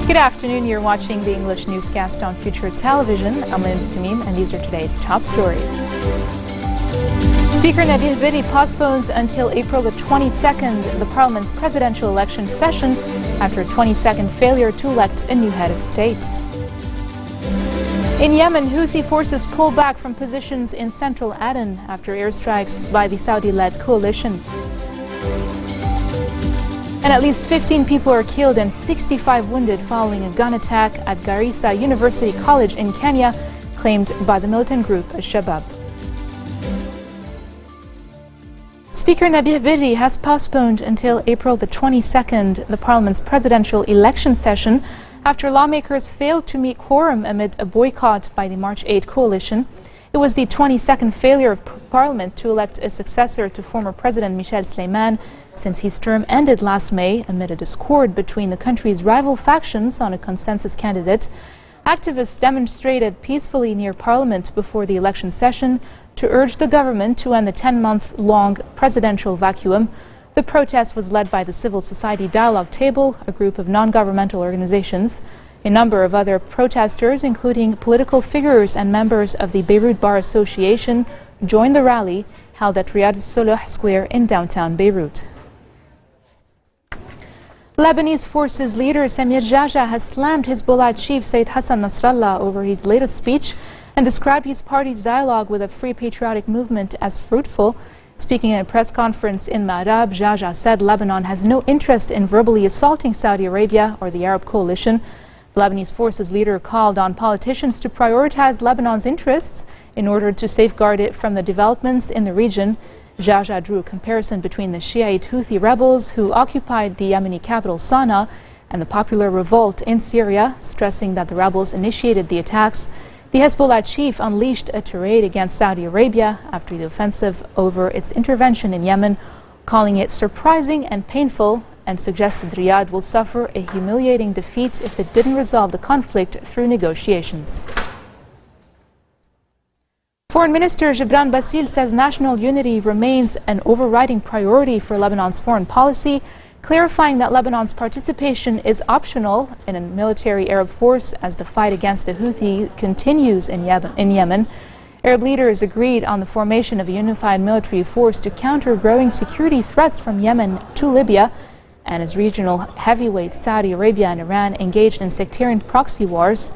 Good afternoon. You're watching the English newscast on Future Television. I'm Linda Samim, and these are today's top stories. Speaker Nabih Berri postpones until April the 22nd the Parliament's presidential election session after a 22nd failure to elect a new head of state. In Yemen, Houthi forces pull back from positions in central Aden after airstrikes by the Saudi-led coalition. And at least 15 people are killed and 65 wounded following a gun attack at Garissa University College in Kenya, claimed by the militant group Al-Shabaab. Speaker Nabih Berri has postponed until April the 22nd the Parliament's presidential election session after lawmakers failed to meet quorum amid a boycott by the March 8 coalition. It was the 22nd failure of Parliament to elect a successor to former President Michel Sleiman since his term ended last May amid a discord between the country's rival factions on a consensus candidate. Activists demonstrated peacefully near Parliament before the election session to urge the government to end the 10-month-long presidential vacuum. The protest was led by the Civil Society Dialogue Table, a group of non-governmental organizations. A number of other protesters, including political figures and members of the Beirut Bar Association, joined the rally held at Riyad Soloh Square in downtown Beirut. Lebanese forces leader Samir Jaja has slammed Hezbollah chief Sayyid Hassan Nasrallah over his latest speech and described his party's dialogue with a free patriotic movement as fruitful. Speaking at a press conference in Ma'rab, Jaja said Lebanon has no interest in verbally assaulting Saudi Arabia or the Arab coalition. The Lebanese forces leader called on politicians to prioritize Lebanon's interests in order to safeguard it from the developments in the region. Jaja drew a comparison between the Shiite Houthi rebels who occupied the Yemeni capital Sana'a and the popular revolt in Syria, stressing that the rebels initiated the attacks. The Hezbollah chief unleashed a tirade against Saudi Arabia after the offensive over its intervention in Yemen, calling it surprising and painful, and suggested Riyadh will suffer a humiliating defeat if it didn't resolve the conflict through negotiations. Foreign Minister Gibran Bassil says national unity remains an overriding priority for Lebanon's foreign policy, clarifying that Lebanon's participation is optional in a military Arab force as the fight against the Houthi continues in Yemen. Arab leaders agreed on the formation of a unified military force to counter growing security threats from Yemen to Libya, and as regional heavyweights Saudi Arabia and Iran engaged in sectarian proxy wars.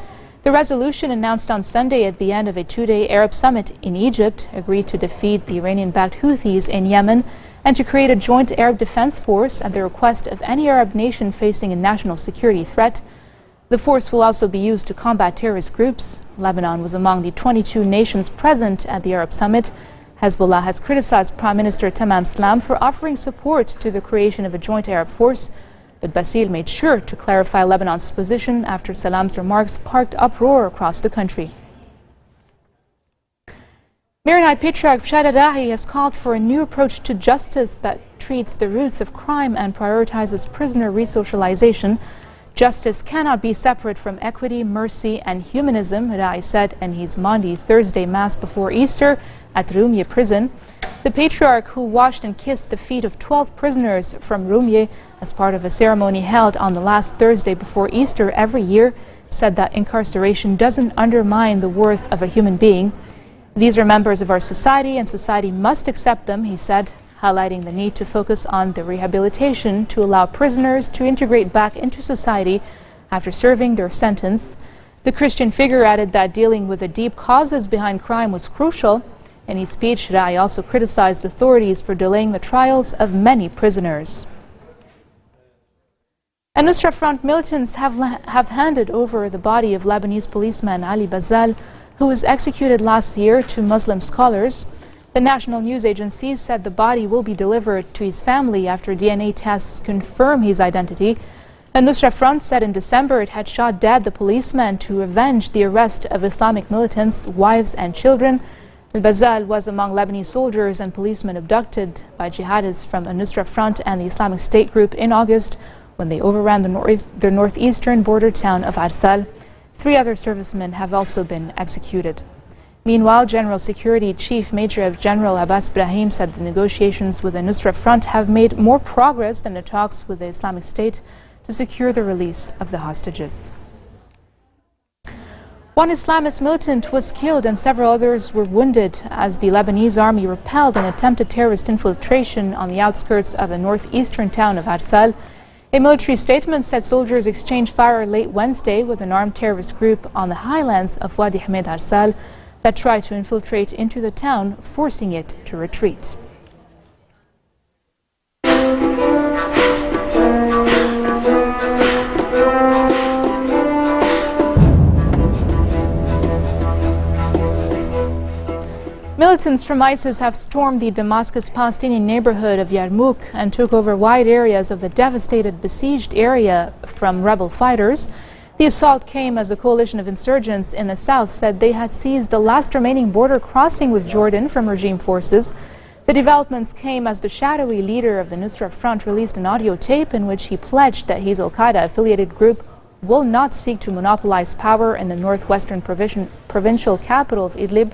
The resolution announced on Sunday at the end of a two-day Arab summit in Egypt agreed to defeat the Iranian-backed Houthis in Yemen and to create a joint Arab defense force at the request of any Arab nation facing a national security threat. The force will also be used to combat terrorist groups. Lebanon was among the 22 nations present at the Arab summit. Hezbollah has criticized Prime Minister Tamam Slam for offering support to the creation of a joint Arab force, but Bassil made sure to clarify Lebanon's position after Salam's remarks sparked uproar across the country. Maronite Patriarch Bshara Rahi has called for a new approach to justice that treats the roots of crime and prioritizes prisoner resocialization. Justice cannot be separate from equity, mercy, and humanism, Rahi said in his Maundy Thursday Mass before Easter at Rumye prison. The patriarch, who washed and kissed the feet of 12 prisoners from Rumye as part of a ceremony held on the last Thursday before Easter every year, said that incarceration doesn't undermine the worth of a human being. These are members of our society, and society must accept them, he said, highlighting the need to focus on the rehabilitation to allow prisoners to integrate back into society after serving their sentence. The Christian figure added that dealing with the deep causes behind crime was crucial. In his speech, Rahi also criticized authorities for delaying the trials of many prisoners. Al-Nusra Front militants have handed over the body of Lebanese policeman Ali Bazal, who was executed last year, to Muslim scholars. The national news agency said the body will be delivered to his family after DNA tests confirm his identity. Al-Nusra Front said in December it had shot dead the policeman to avenge the arrest of Islamic militants, wives and children. Al-Bazal was among Lebanese soldiers and policemen abducted by jihadists from Al-Nusra Front and the Islamic State group in August when they overran the northeastern border town of Arsal. 3 other servicemen have also been executed. Meanwhile, General Security Chief Major General Abbas Brahim said the negotiations with the Nusra Front have made more progress than the talks with the Islamic State to secure the release of the hostages. One Islamist militant was killed and several others were wounded as the Lebanese army repelled an attempted terrorist infiltration on the outskirts of the northeastern town of Arsal. A military statement said soldiers exchanged fire late Wednesday with an armed terrorist group on the highlands of Wadi Hamed Arsal that tried to infiltrate into the town, forcing it to retreat. Militants from ISIS have stormed the Damascus Palestinian neighborhood of Yarmouk and took over wide areas of the devastated besieged area from rebel fighters. The assault came as a coalition of insurgents in the south said they had seized the last remaining border crossing with Jordan from regime forces. The developments came as the shadowy leader of the Nusra Front released an audio tape in which he pledged that his al-Qaeda-affiliated group will not seek to monopolize power in the northwestern provincial capital of Idlib,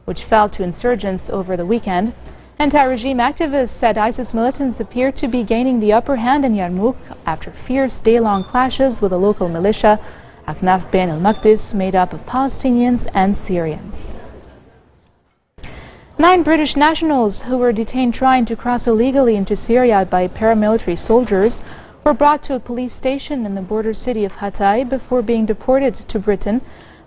which fell to insurgents over the weekend. Anti-regime activists said ISIS militants appear to be gaining the upper hand in Yarmouk after fierce day-long clashes with a local militia, Aknaf Bain al-Maqdis, made up of Palestinians and Syrians. 9 British nationals who were detained trying to cross illegally into Syria by paramilitary soldiers were brought to a police station in the border city of Hatay before being deported to Britain.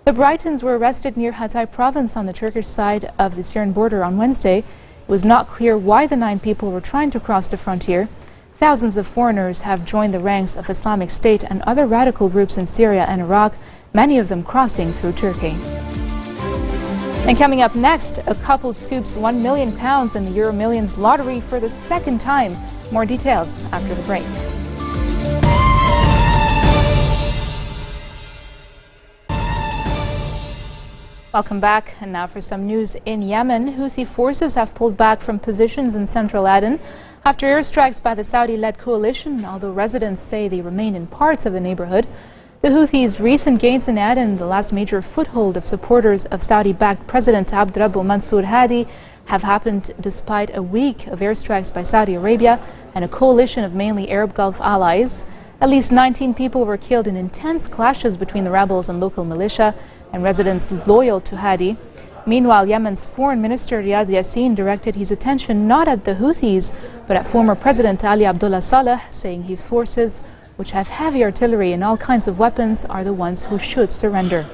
The Brightons were arrested near Hatay province on the Turkish side of the Syrian border on Wednesday. It was not clear why the 9 people were trying to cross the frontier. Thousands of foreigners have joined the ranks of Islamic State and other radical groups in Syria and Iraq, many of them crossing through Turkey. And coming up next, a couple scoops £1 million in the Euro Millions lottery for the second time. More details after the break. Welcome back, and now for some news in Yemen. Houthi forces have pulled back from positions in central Aden after airstrikes by the Saudi-led coalition, although residents say they remain in parts of the neighborhood. The Houthis' recent gains in Aden, the last major foothold of supporters of Saudi-backed President Abdrabbu Mansour Hadi, have happened despite a week of airstrikes by Saudi Arabia and a coalition of mainly Arab Gulf allies. At least 19 people were killed in intense clashes between the rebels and local militia and residents loyal to Hadi. Meanwhile, Yemen's Foreign Minister Riyad Yassin directed his attention not at the Houthis, but at former President Ali Abdullah Saleh, saying his forces, which have heavy artillery and all kinds of weapons, are the ones who should surrender.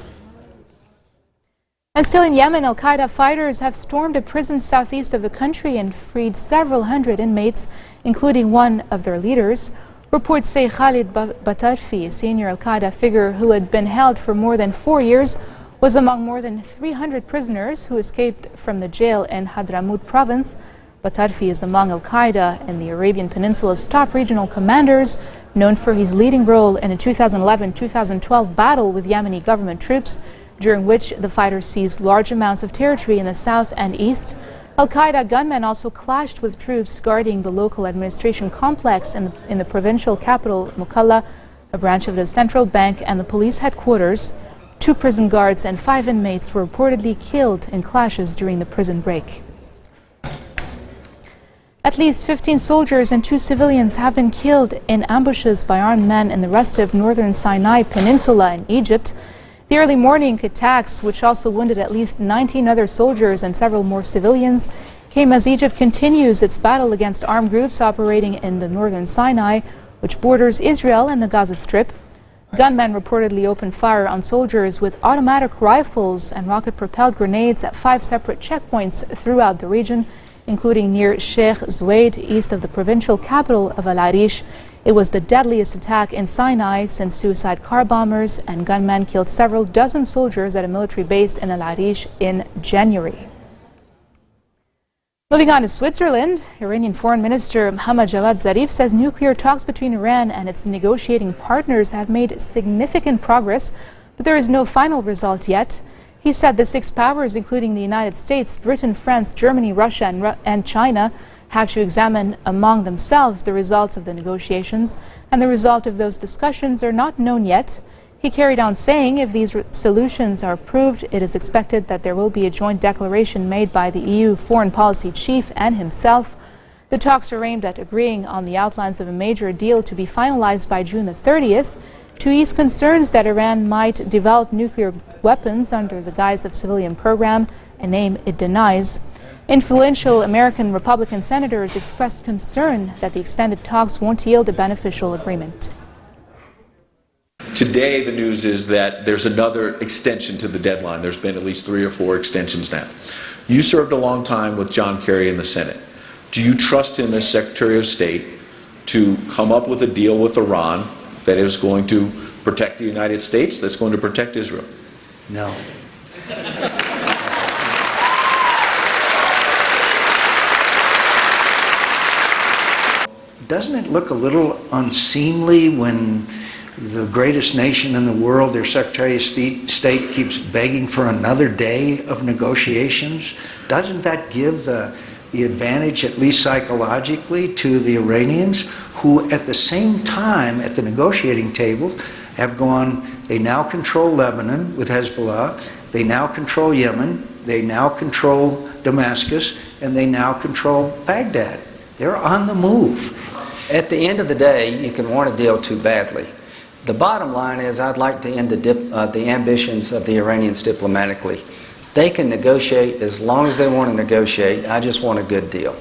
And still in Yemen, al-Qaeda fighters have stormed a prison southeast of the country and freed several hundred inmates, including one of their leaders. Reports say Khalid Batarfi, a senior al-Qaeda figure who had been held for more than 4 years, was among more than 300 prisoners who escaped from the jail in Hadramaut province. Batarfi is among al-Qaeda and the Arabian Peninsula's top regional commanders, known for his leading role in a 2011-2012 battle with Yemeni government troops, during which the fighters seized large amounts of territory in the south and east. Al-Qaeda gunmen also clashed with troops guarding the local administration complex in the provincial capital, Mukalla, a branch of the central bank and the police headquarters. 2 prison guards and 5 inmates were reportedly killed in clashes during the prison break. At least 15 soldiers and 2 civilians have been killed in ambushes by armed men in the rest of northern Sinai Peninsula in Egypt. The early morning attacks, which also wounded at least 19 other soldiers and several more civilians, came as Egypt continues its battle against armed groups operating in the northern Sinai, which borders Israel and the Gaza Strip. Gunmen reportedly opened fire on soldiers with automatic rifles and rocket-propelled grenades at 5 separate checkpoints throughout the region, including near Sheikh Zweid, east of the provincial capital of Al Arish. It was the deadliest attack in Sinai since suicide car bombers and gunmen killed several dozen soldiers at a military base in Al Arish in January. Moving on to Switzerland, Iranian Foreign Minister Mohammad Javad Zarif says nuclear talks between Iran and its negotiating partners have made significant progress, but there is no final result yet. He said the 6 powers, including the United States, Britain, France, Germany, Russia, and China, have to examine among themselves the results of the negotiations, and the result of those discussions are not known yet. He carried on saying if these solutions are approved, it is expected that there will be a joint declaration made by the EU foreign policy chief and himself. The talks are aimed at agreeing on the outlines of a major deal to be finalized by June the 30th to ease concerns that Iran might develop nuclear weapons under the guise of civilian program, a name it denies. Influential American Republican senators expressed concern that the extended talks won't yield a beneficial agreement. Today, the news is that there's another extension to the deadline. There's been at least 3 or 4 extensions now. You served a long time with John Kerry in the Senate. Do you trust him as Secretary of State to come up with a deal with Iran that is going to protect the United States, that's going to protect Israel? No. Doesn't it look a little unseemly when the greatest nation in the world, their Secretary of State, keeps begging for another day of negotiations? Doesn't that give the advantage, at least psychologically, to the Iranians, who at the same time at the negotiating table have gone, they now control Lebanon with Hezbollah, they now control Yemen, they now control Damascus, and they now control Baghdad. They're on the move. At the end of the day, you can want a deal too badly. The bottom line is I'd like to end the ambitions of the Iranians diplomatically. They can negotiate as long as they want to negotiate. I just want a good deal.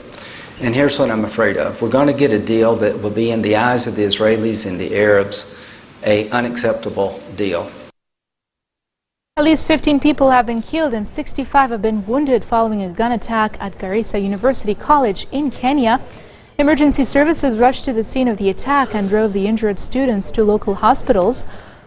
And here's what I'm afraid of. We're going to get a deal that will be, in the eyes of the Israelis and the Arabs, an unacceptable deal. At least 15 people have been killed and 65 have been wounded following a gun attack at Garissa University College in Kenya. Emergency services rushed to the scene of the attack and drove the injured students to local hospitals.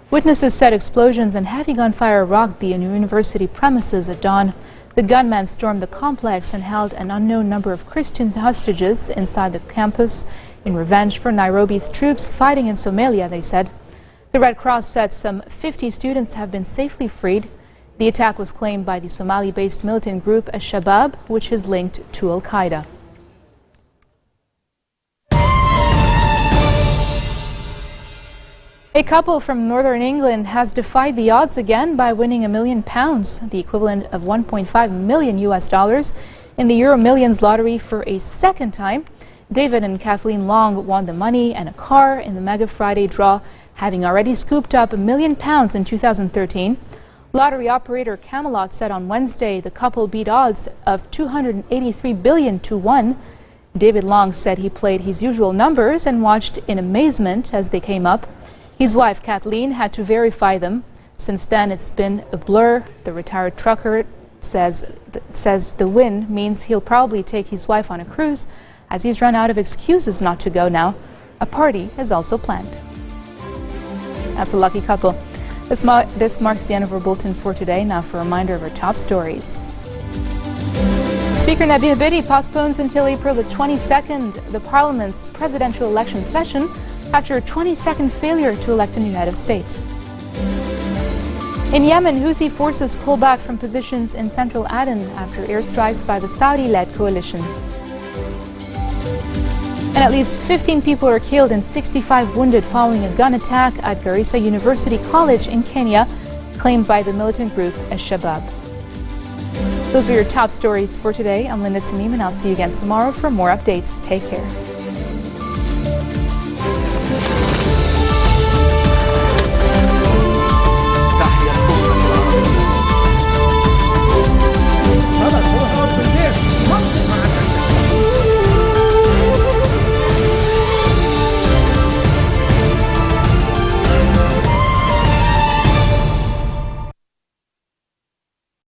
Witnesses said explosions and heavy gunfire rocked the university premises at dawn. The gunman stormed the complex and held an unknown number of Christian hostages inside the campus in revenge for Nairobi's troops fighting in Somalia, they said. The Red Cross said some 50 students have been safely freed. The attack was claimed by the Somali-based militant group Al-Shabaab, which is linked to Al-Qaeda. A couple from Northern England has defied the odds again by winning £1 million, the equivalent of 1.5 million US dollars, in the Euro Millions lottery for a second time. David and Kathleen Long won the money and a car in the Mega Friday draw, having already scooped up £1 million in 2013. Lottery operator Camelot said on Wednesday the couple beat odds of 283 billion to 1. David Long said he played his usual numbers and watched in amazement as they came up. His wife, Kathleen, had to verify them. Since then, it's been a blur. The retired trucker says the win means he'll probably take his wife on a cruise, as he's run out of excuses not to go now. A party is also planned. That's a lucky couple. This marks the end of our bulletin for today. Now for a reminder of our top stories. Speaker Nabih Berri postpones until April the 22nd the Parliament's presidential election session after a 22nd failure to elect a new head of state. In Yemen, Houthi forces pull back from positions in central Aden after airstrikes by the Saudi-led coalition. And at least 15 people are killed and 65 wounded following a gun attack at Garissa University College in Kenya, claimed by the militant group Al-Shabaab. Those are your top stories for today. I'm Linda Tamim, and I'll see you again tomorrow for more updates. Take care.